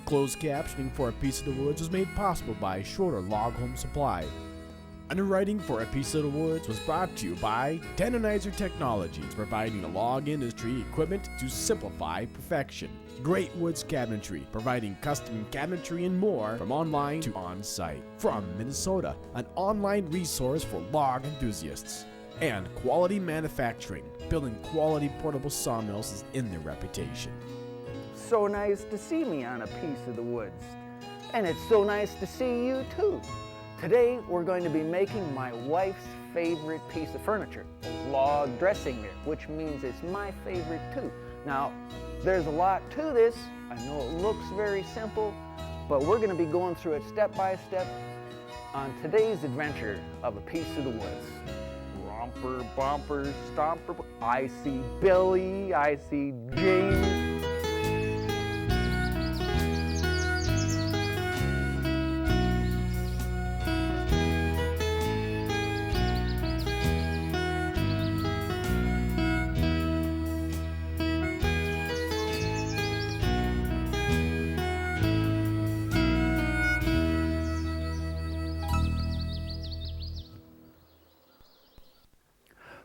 Closed captioning for A Piece of the Woods was made possible by Shorter Log Home Supply. Underwriting for A Piece of the Woods was brought to you by Tenonizer Technology, providing the log industry equipment to simplify perfection. Great Woods Cabinetry, providing custom cabinetry and more from online to on-site. From Minnesota, an online resource for log enthusiasts. And Quality Manufacturing, building quality portable sawmills is in their reputation. So nice to see me on A Piece of the Woods. And it's so nice to see you too. Today we're going to be making my wife's favorite piece of furniture, a log dressing mirror, which means it's my favorite too. Now, there's a lot to this. I know it looks very simple, but we're going to be going through it step by step on today's adventure of A Piece of the Woods. Romper, bumper, stomper. I see Billy, I see James.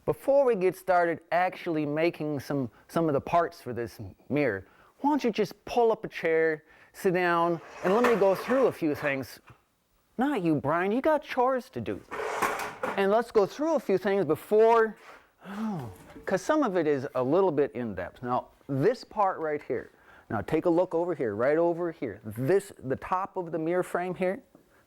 Before we get started actually making some of the parts for this mirror, why don't you just pull up a chair, sit down, and let me go through a few things. Not you, Brian, you got chores to do. And let's go through a few things before, because some of it is a little bit in-depth. Now, this part right here, now take a look over here, right over here. The top of the mirror frame here,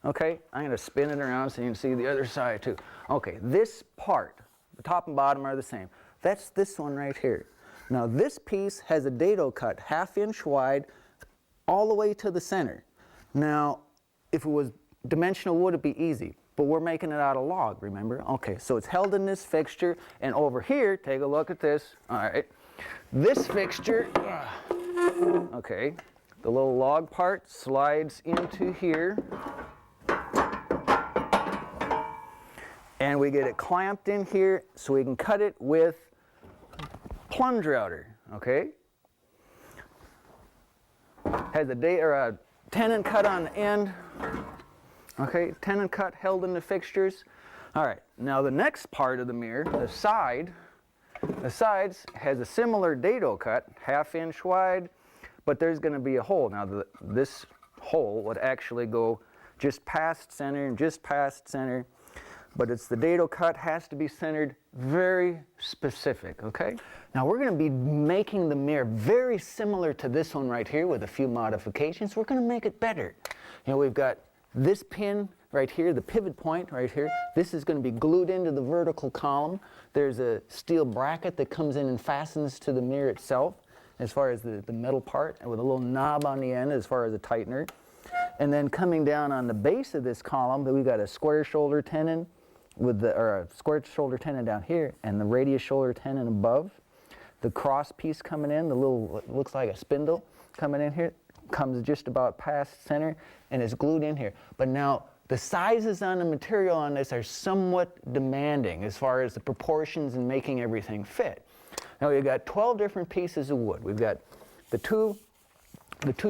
okay? I'm gonna spin it around so you can see the other side too. Okay, this part, the top and bottom are the same. That's this one right here. Now this piece has a dado cut, 1/2 inch wide, all the way to the center. Now, if it was dimensional wood, it'd be easy, but we're making it out of log, remember? Okay, so it's held in this fixture, and over here, take a look at this. All right, this fixture, okay, the little log part slides into here, and we get it clamped in here so we can cut it with plunge router, okay? Has a tenon cut on the end, okay? Tenon cut held in the fixtures. All right, now the next part of the mirror, the sides has a similar dado cut, 1/2 inch wide, but there's gonna be a hole. Now this hole would actually go just past center and just past center. But it's the dado cut, has to be centered, very specific, okay? Now we're gonna be making the mirror very similar to this one right here with a few modifications. We're gonna make it better. You know, we've got this pin right here, the pivot point right here. This is gonna be glued into the vertical column. There's a steel bracket that comes in and fastens to the mirror itself, as far as the metal part, and with a little knob on the end as far as a tightener. And then coming down on the base of this column, we've got a square shoulder tenon, or a square shoulder tenon down here, and the radius shoulder tenon above. The cross piece coming in, the little, looks like a spindle coming in here, comes just about past center and is glued in here. But now, the sizes on the material on this are somewhat demanding as far as the proportions and making everything fit. Now we've got 12 different pieces of wood. We've got the two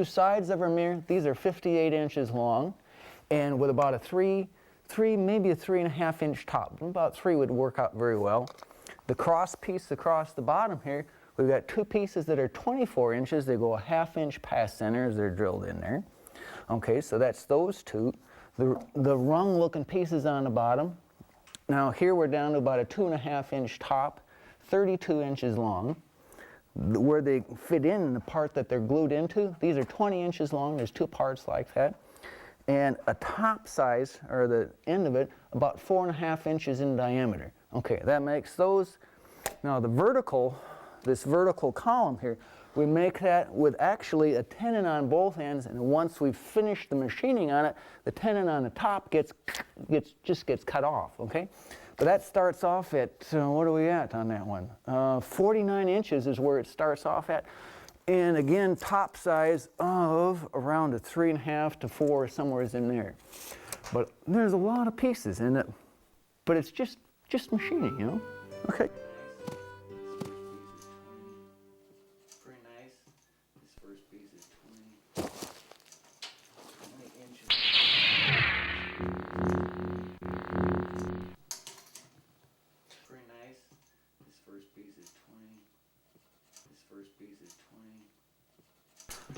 sides of our mirror. These are 58 inches long, and with about maybe a 3.5 inch top. About 3 would work out very well. The cross piece across the bottom here, we've got 2 pieces that are 24 inches. They go a 1/2 inch past center as they're drilled in there. Okay, so that's those 2. The rung looking pieces on the bottom. Now here we're down to about a 2.5 inch top, 32 inches long. Where they fit in the part that they're glued into, these are 20 inches long. There's 2 parts like that. And a top size, or the end of it, about 4.5 inches in diameter. Okay, that makes those. Now this vertical column here, we make that with actually a tenon on both ends, and once we've finished the machining on it, the tenon on the top just gets cut off, okay? But that starts off at, what are we at on that one? 49 inches is where it starts off at. And again, top size of around a 3.5 to 4, somewhere in there. But there's a lot of pieces in it, but it's just machining, you know? Okay. Pretty nice. This first piece is 20.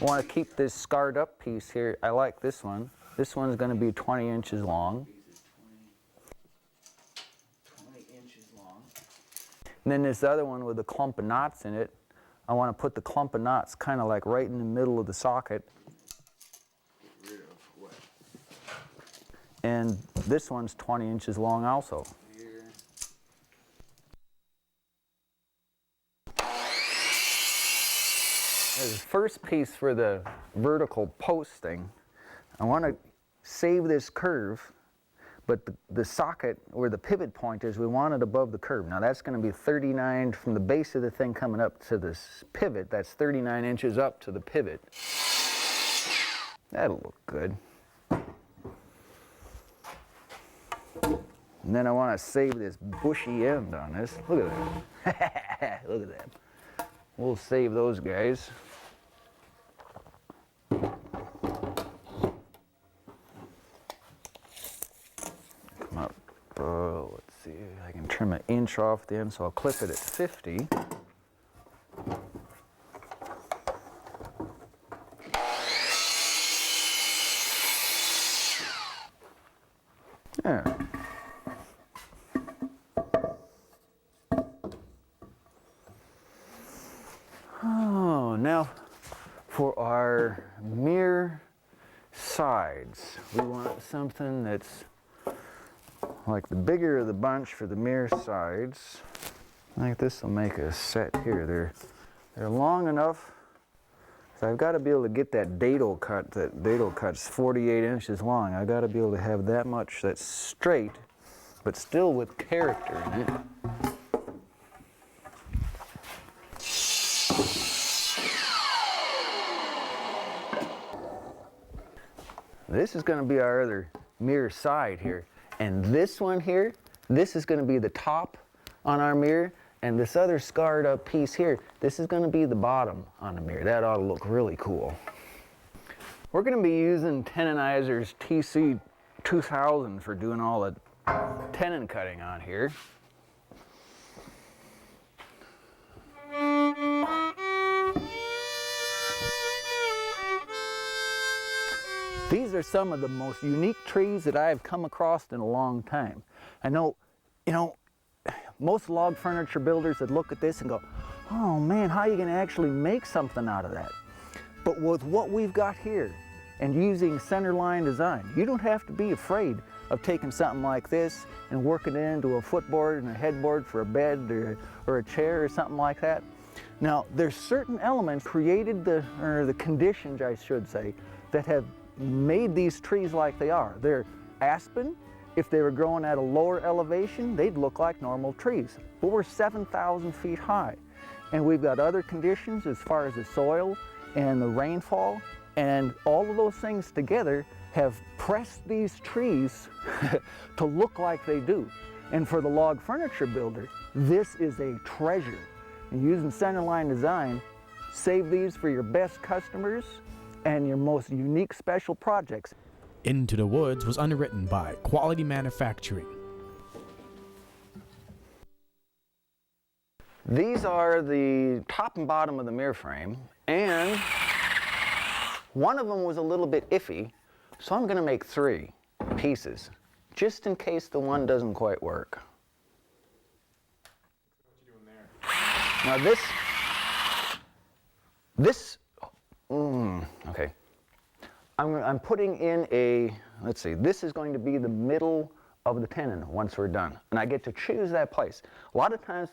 want to keep this scarred up piece here. I like this one. This one's going to be 20 inches long. 20 inches long. And then this other one with a clump of knots in it, I want to put the clump of knots kind of like right in the middle of the socket. Get rid of what? And this one's 20 inches long also. Here. There's the first piece for the vertical posting. I want to save this curve, but the socket where the pivot point is, we want it above the curve. Now that's going to be 39 from the base of the thing coming up to this pivot. That's 39 inches up to the pivot. That'll look good. And then I want to save this bushy end on this. Look at that. Look at that. We'll save those guys. Come up. Let's see. I can trim an inch off the end, so I'll clip it at 50. There. Oh, now for our mirror sides. We want something that's like the bigger of the bunch for the mirror sides. I think this will make a set here. They're long enough, so I've got to be able to get that dado cut. That dado cut's 48 inches long. I've got to be able to have that much that's straight, but still with character in it. This is going to be our other mirror side here. And this one here, this is going to be the top on our mirror. And this other scarred up piece here, this is going to be the bottom on the mirror. That ought to look really cool. We're going to be using Tenonizer's TC 2000 for doing all the tenon cutting on here. These are some of the most unique trees that I have come across in a long time. I know, most log furniture builders that look at this and go, oh man, how are you going to actually make something out of that? But with what we've got here and using centerline design, you don't have to be afraid of taking something like this and working it into a footboard and a headboard for a bed or a chair or something like that. Now, there's certain elements created the conditions, I should say, that have made these trees like they are. They're aspen. If they were growing at a lower elevation, they'd look like normal trees. But we're 7,000 feet high. And we've got other conditions as far as the soil and the rainfall. And all of those things together have pressed these trees to look like they do. And for the log furniture builder, this is a treasure. And using centerline design, save these for your best customers and your most unique special projects. Into the Woods was underwritten by Quality Manufacturing. These are the top and bottom of the mirror frame, and one of them was a little bit iffy, so I'm going to make 3 pieces, just in case the one doesn't quite work. What you doing there? Now okay. I'm putting in a, let's see, this is going to be the middle of the tenon once we're done. And I get to choose that place. A lot of times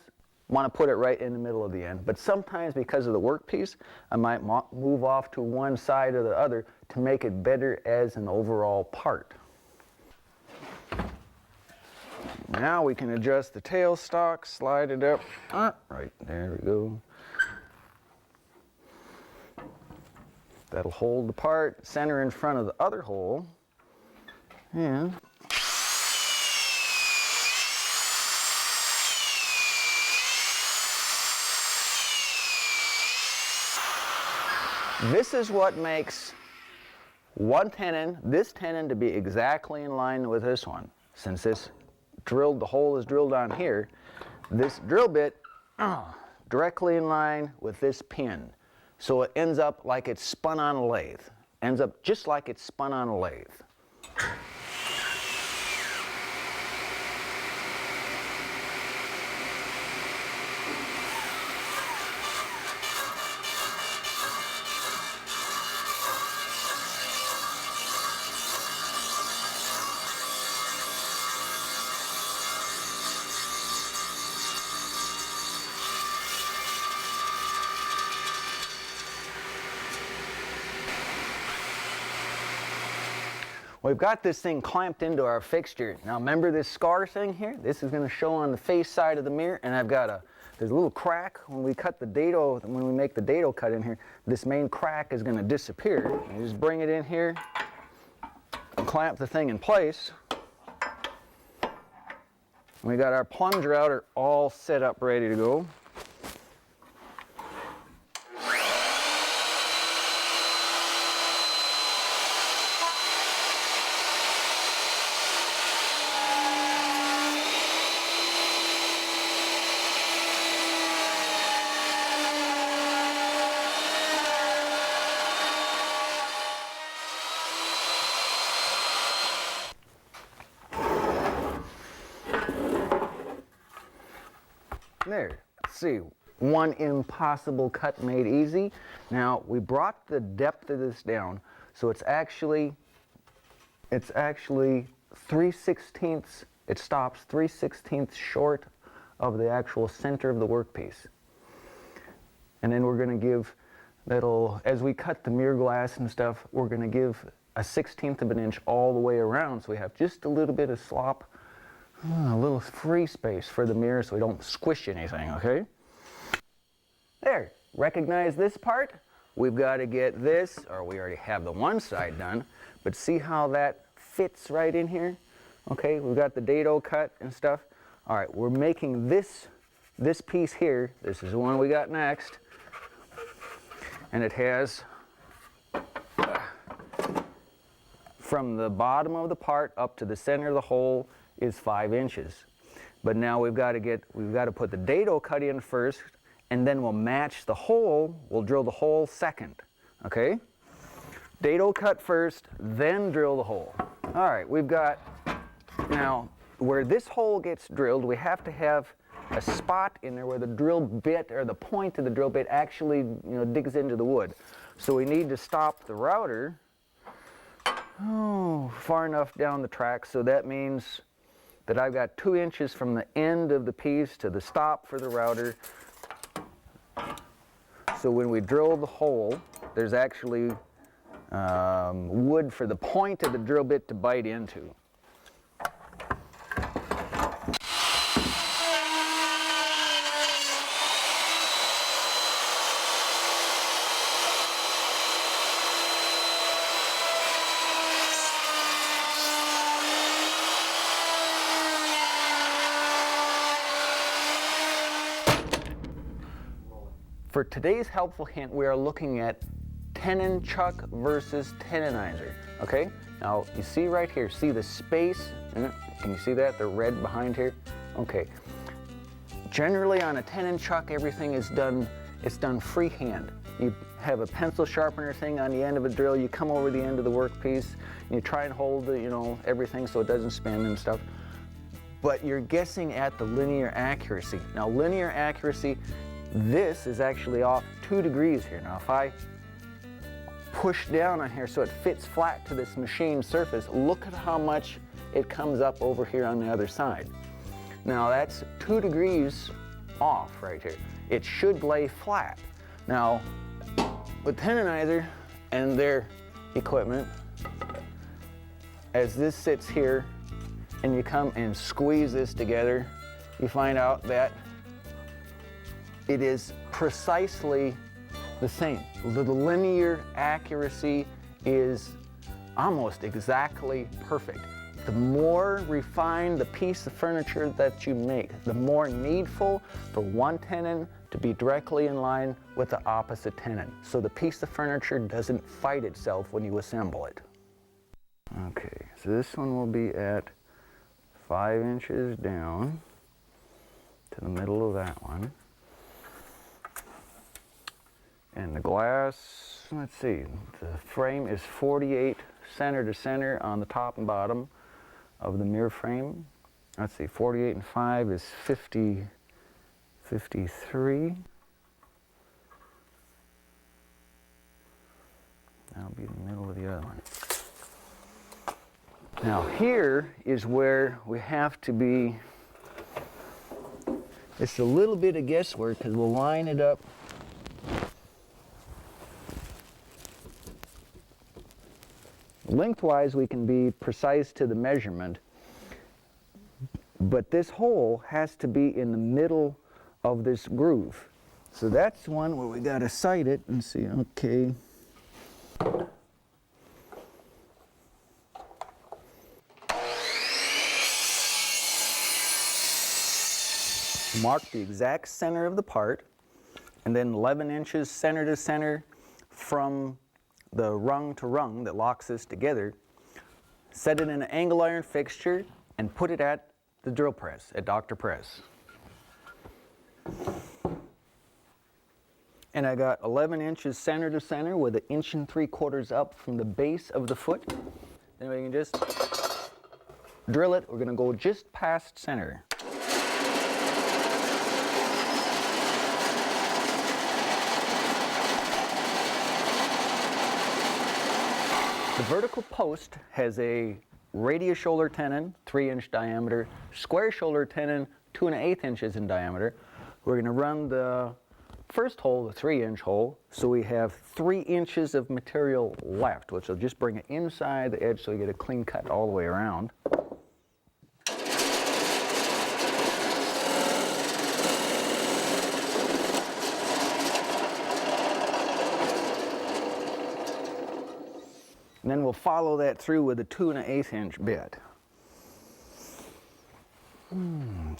I want to put it right in the middle of the end, but sometimes because of the workpiece, I might move off to one side or the other to make it better as an overall part. Now we can adjust the tailstock, slide it up, right, there we go. That'll hold the part, center in front of the other hole, and this is what makes one tenon, this tenon, to be exactly in line with this one. Since this the hole is drilled on here, this drill bit directly in line with this pin. so it ends up like it's spun on a lathe. Ends up just like it's spun on a lathe. We've got this thing clamped into our fixture. Now remember this scar thing here? This is going to show on the face side of the mirror, and there's a little crack when we cut the dado, when we make the dado cut in here, this main crack is going to disappear. You just bring it in here and clamp the thing in place. We got our plunger outer all set up ready to go. There, see, one impossible cut made easy. Now we brought the depth of this down, so it's actually 3/16. It stops 3/16 short of the actual center of the workpiece. And then we're going to give as we cut the mirror glass and stuff, we're going to give a 1/16 of an inch all the way around, so we have just a little bit of slop. A little free space for the mirror so we don't squish anything, okay? There, recognize this part? We've got to get this, or we already have the one side done, but see how that fits right in here? Okay, we've got the dado cut and stuff. All right, we're making this piece here. This is the one we got next. And it has, from the bottom of the part up to the center of the hole, is 5 inches. But now we've got to put the dado cut in first, and then we'll match the hole. We'll drill the hole second, okay? Dado cut first, then drill the hole. All right, we've got, now where this hole gets drilled, we have to have a spot in there where the drill bit, or the point of the drill bit, actually digs into the wood. So we need to stop the router far enough down the track, so that means that I've got 2 inches from the end of the piece to the stop for the router. So when we drill the hole, there's actually wood for the point of the drill bit to bite into. For today's helpful hint, we are looking at tenon chuck versus tenonizer, okay? Now, you see right here, see the space? Can you see that, the red behind here? Okay. Generally on a tenon chuck, everything is done, it's done freehand. You have a pencil sharpener thing on the end of a drill, you come over the end of the workpiece, and you try and hold everything so it doesn't spin and stuff. But you're guessing at the linear accuracy. Now, linear accuracy, this is actually off 2 degrees here. Now if I push down on here so it fits flat to this machine surface, look at how much it comes up over here on the other side. Now that's 2 degrees off right here. It should lay flat. Now with Tenonizer and their equipment, as this sits here and you come and squeeze this together, you find out that it is precisely the same. The linear accuracy is almost exactly perfect. The more refined the piece of furniture that you make, the more needful for one tenon to be directly in line with the opposite tenon, so the piece of furniture doesn't fight itself when you assemble it. Okay, so this one will be at 5 inches down to the middle of that one. And the glass, let's see, the frame is 48 center to center on the top and bottom of the mirror frame. Let's see, 48 and 5 is 50, 53. That'll be in the middle of the other one. Now here is where we have to be, it's a little bit of guesswork because we'll line it up. Lengthwise we can be precise to the measurement, but this hole has to be in the middle of this groove. So that's one where we got to sight it and see, okay. Mark the exact center of the part, and then 11 inches center to center from the rung to rung that locks this together. Set it in an angle iron fixture and put it at the drill press, at Dr. Press. And I got 11 inches center to center with 1 3/4 inches up from the base of the foot. Then we can just drill it. We're going to go just past center. The vertical post has a radius shoulder tenon, 3-inch diameter, square shoulder tenon, 2 1/8 inches in diameter. We're going to run the first hole, the 3-inch hole, so we have 3 inches of material left, which will just bring it inside the edge so we get a clean cut all the way around. And then we'll follow that through with a 2 1/8 inch bit.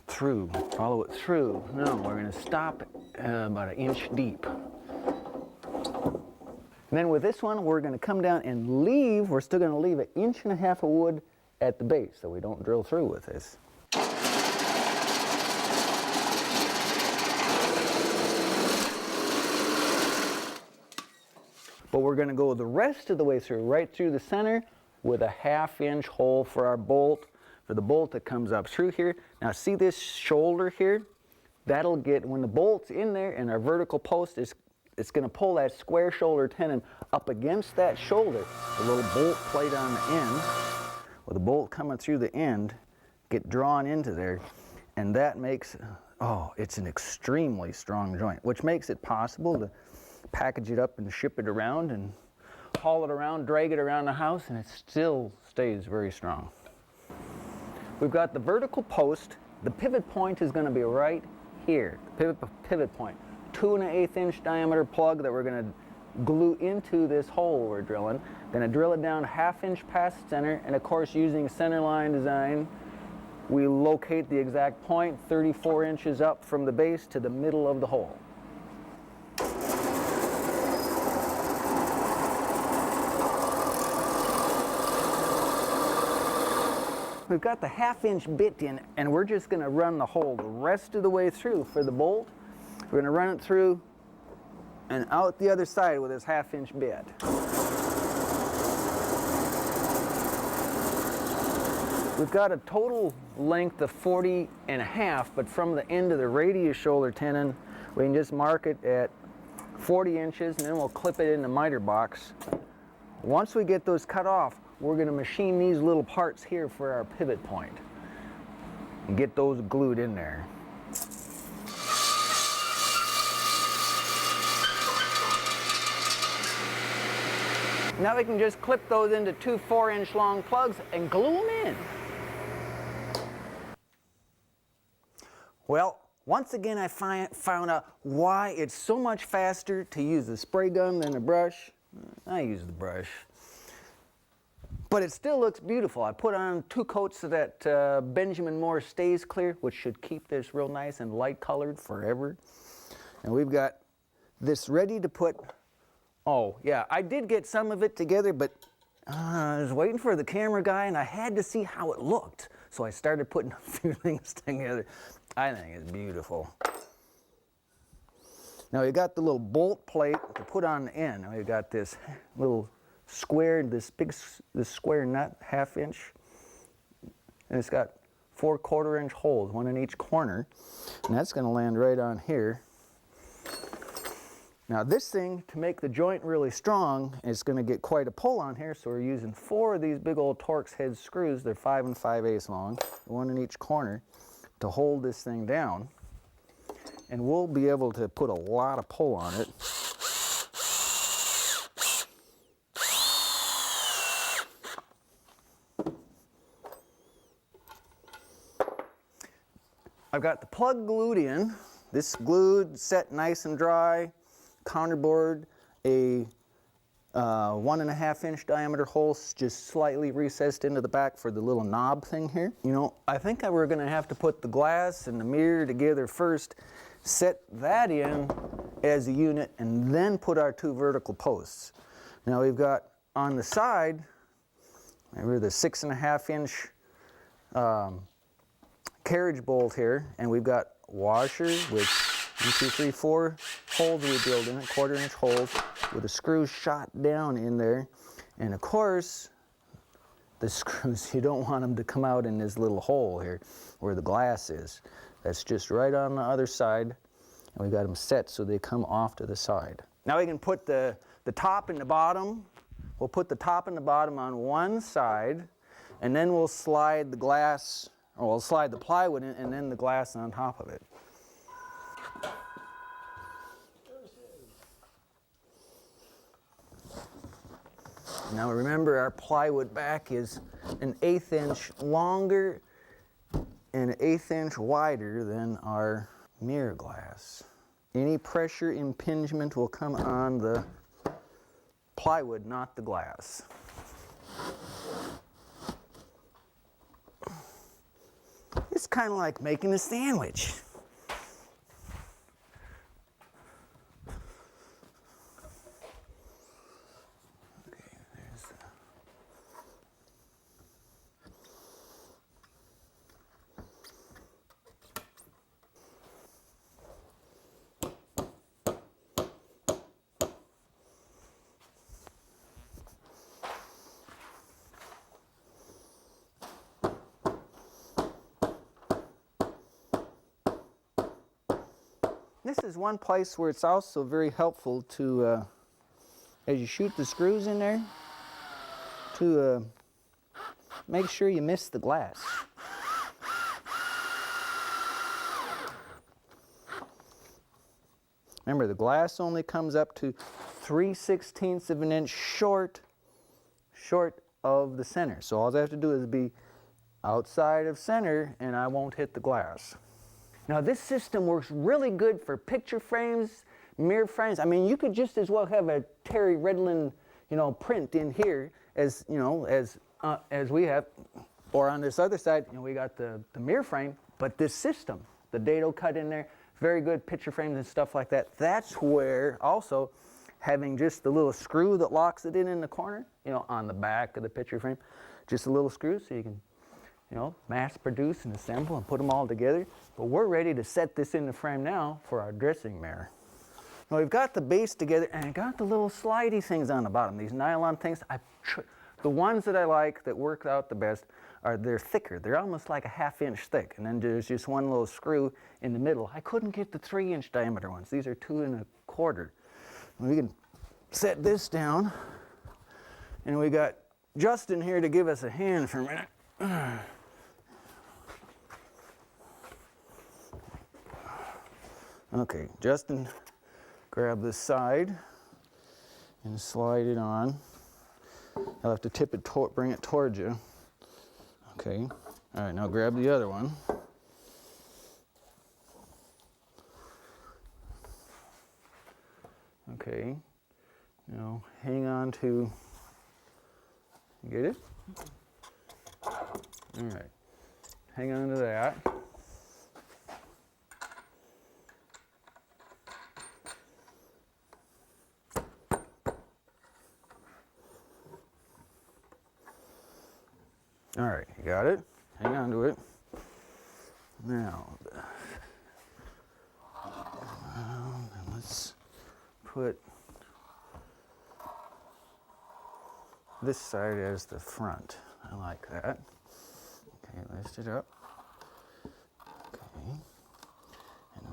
Through, follow it through. No, we're going to stop about 1 inch deep. And then with this one, we're going to come down and leave, we're still going to leave 1.5 inches of wood at the base so we don't drill through with this. But we're going to go the rest of the way through, right through the center, with a 1/2 inch hole for our bolt, for the bolt that comes up through here. Now see this shoulder here? That'll get, when the bolt's in there and our vertical post is, it's going to pull that square shoulder tenon up against that shoulder. The little bolt plate on the end, with the bolt coming through the end, get drawn into there, and that makes, oh, it's an extremely strong joint, which makes it possible to package it up and ship it around and haul it around, drag it around the house, and it still stays very strong. We've got the vertical post. The pivot point is going to be right here. Pivot point. 2 1/8 inch diameter plug that we're going to glue into this hole we're drilling. Going to drill it down 1/2 inch past center, and of course using center line design, we locate the exact point 34 inches up from the base to the middle of the hole. We've got the 1/2 inch bit in, and we're just going to run the hole the rest of the way through for the bolt. We're going to run it through and out the other side with this 1/2 inch bit. We've got a total length of 40.5, but from the end of the radius shoulder tenon, we can just mark it at 40 inches, and then we'll clip it in the miter box. Once we get those cut off, we're going to machine these little parts here for our pivot point and get those glued in there. Now we can just clip those into 2 4-inch long plugs and glue them in. Well, once again I found out why it's so much faster to use the spray gun than a brush. I use the brush. But it still looks beautiful. I put on 2 coats of that Benjamin Moore Stays Clear, which should keep this real nice and light colored forever. And we've got this ready to put. Oh yeah, I did get some of it together, but I was waiting for the camera guy and I had to see how it looked. So I started putting a few things together. I think it's beautiful. Now you got the little bolt plate to put on the end. Now you got this little square, this square nut, 1/2 inch, and it's got 4 1/4 inch holes, one in each corner, and that's going to land right on here. Now this thing, to make the joint really strong, is going to get quite a pull on here, so we're using 4 of these big old Torx head screws. They're 5 5/8 long, one in each corner, to hold this thing down. And we'll be able to put a lot of pull on it. I've got the plug glued in. This glued, set nice and dry. Counterboard, a 1 1/2 inch diameter hole just slightly recessed into the back for the little knob thing here. You know, I think that we're going to have to put the glass and the mirror together first, set that in as a unit, and then put our 2 vertical posts. Now we've got on the side, remember the 6 1/2 inch carriage bolt here, and we've got washers with 1, 2, 3, 4 holes we build in it, 1/4 inch holes with a screw shot down in there. And of course, the screws, you don't want them to come out in this little hole here where the glass is. That's just right on the other side, and we got them set so they come off to the side. Now we can put the top and the bottom. We'll put the top and the bottom on one side, and then we'll slide the glass, or we'll slide the plywood in, and then the glass on top of it. Now remember, our plywood back is an 1/8 inch longer and an 1/8 inch wider than our mirror glass. Any pressure impingement will come on the plywood, not the glass. It's kind of like making a sandwich. This is one place where it's also very helpful to, as you shoot the screws in there, to make sure you miss the glass. Remember, the glass only comes up to 3/16 of an inch short of the center. So all I have to do is be outside of center and I won't hit the glass. Now this system works really good for picture frames, mirror frames. I mean, you could just as well have a Terry Redlin, print in here as, as we have, or on this other side, we got the mirror frame. But this system, the dado cut in there, very good picture frames and stuff like that. That's where also having just the little screw that locks it in the corner, on the back of the picture frame, just a little screw so you can, mass produce and assemble and put them all together. But we're ready to set this in the frame now for our dressing mirror. Now we've got the base together and I got the little slidey things on the bottom, these nylon things. The ones that I like that work out the best they're thicker. They're almost like a 1/2 inch thick, and then there's just one little screw in the middle. I couldn't get the 3 inch diameter ones. These are 2 1/4. We can set this down, and we got Justin here to give us a hand for a minute. Okay, Justin, grab this side and slide it on. I'll have to tip it, bring it towards you. Okay, all right, now grab the other one. Okay, now hang on to, you get it? All right, hang on to that. All right, you got it? Hang on to it. Now, let's let's put this side as the front. I like that. Okay, lift it up. Okay, and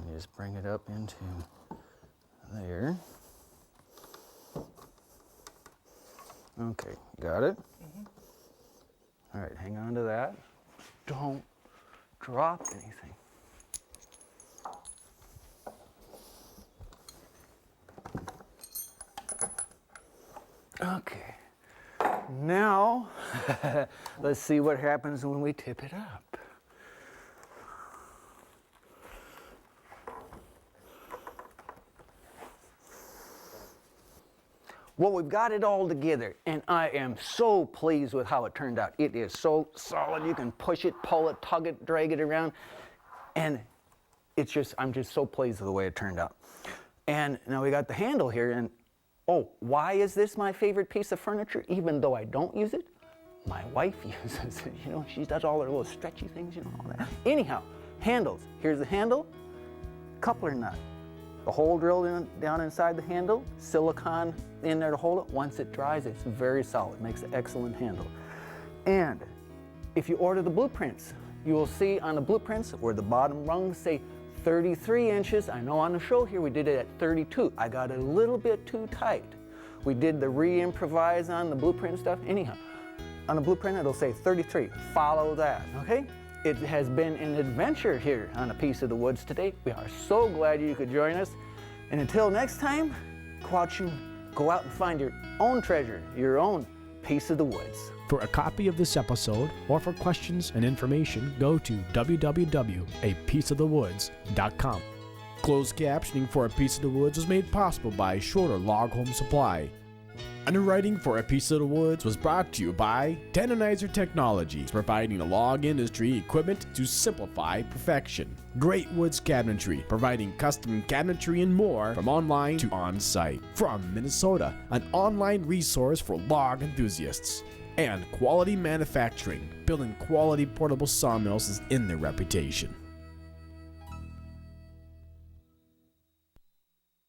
we just bring it up into there. Okay, got it? All right, hang on to that. Don't drop anything. Okay, now let's see what happens when we tip it up. Well, we've got it all together, and I am so pleased with how it turned out. It is so solid. You can push it, pull it, tug it, drag it around, and I'm just so pleased with the way it turned out. And now we got the handle here, and oh, why is this my favorite piece of furniture? Even though I don't use it, my wife uses it. You know, she does all her little stretchy things, you know, all that. Anyhow, handles. Here's the handle, coupler nut. The hole drilled down inside the handle, silicone in there to hold it. Once it dries, it's very solid, makes an excellent handle. And if you order the blueprints, you will see on the blueprints where the bottom rungs say 33 inches. I know on the show here we did it at 32. I got it a little bit too tight. We did the re-improvise on the blueprint stuff. Anyhow, on the blueprint it'll say 33. Follow that, okay? It has been an adventure here on A Piece of the Woods today. We are so glad you could join us. And until next time, go out and find your own treasure, your own piece of the woods. For a copy of this episode or for questions and information, go to www.apieceofthewoods.com. Closed captioning for A Piece of the Woods was made possible by Shorter Log Home Supply. Underwriting for A Piece of the Woods was brought to you by Tenonizer Technology, providing the log industry equipment to simplify perfection. Great Woods Cabinetry, providing custom cabinetry and more from online to on-site. From Minnesota, an online resource for log enthusiasts. And Quality Manufacturing, building quality portable sawmills is in their reputation.